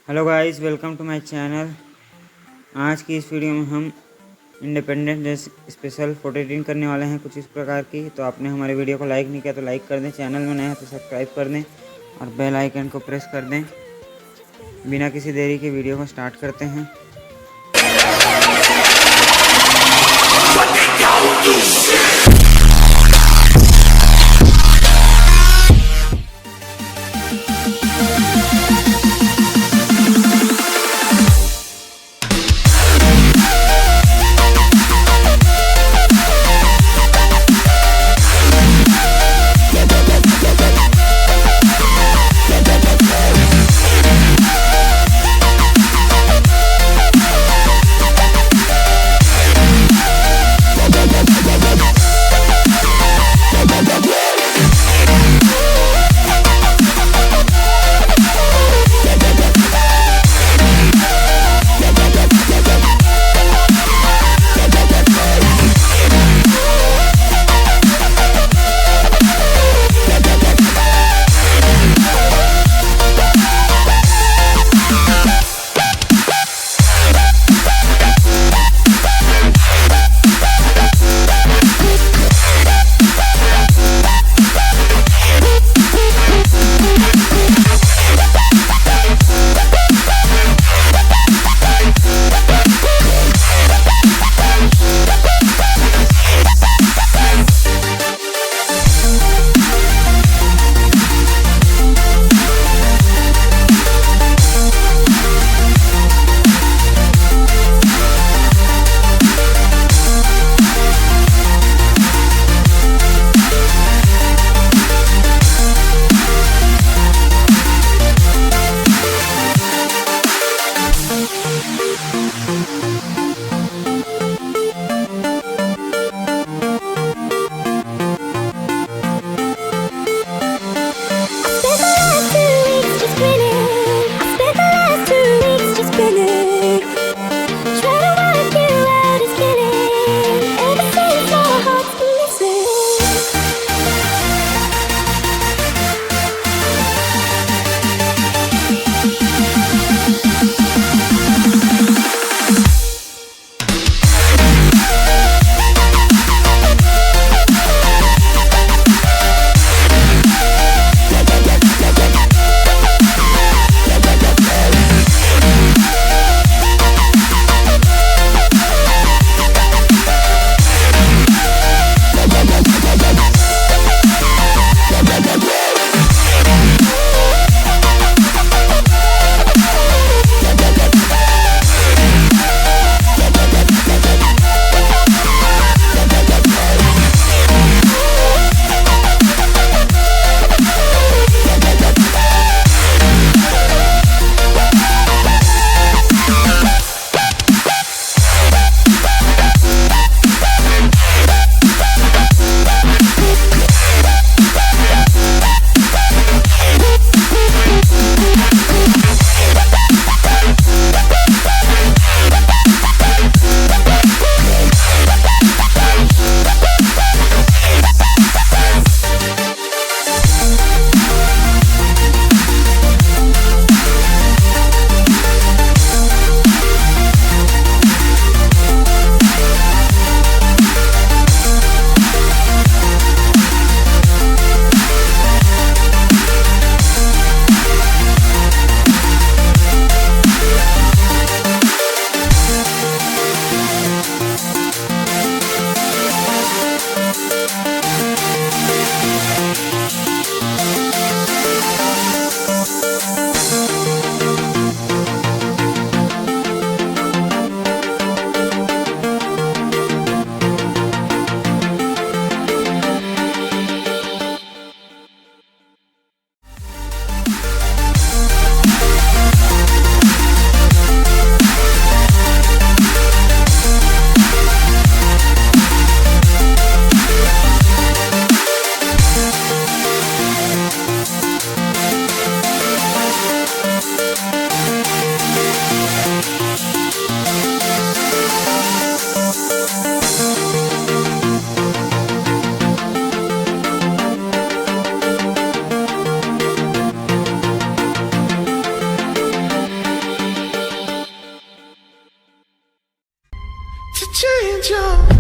Hello guys, welcome to my channel. आज की इस वीडियो में हम इंडिपेंडेंस स्पेशल फोटो एडिटिंग करने वाले हैं कुछ इस प्रकार की। तो आपने हमारे वीडियो को लाइक नहीं किया तो लाइक कर दें, चैनल में नया है तो सब्सक्राइब कर दें और बेल आइकन को प्रेस कर दें। बिना किसी देरी के वीडियो को स्टार्ट करते हैं। control.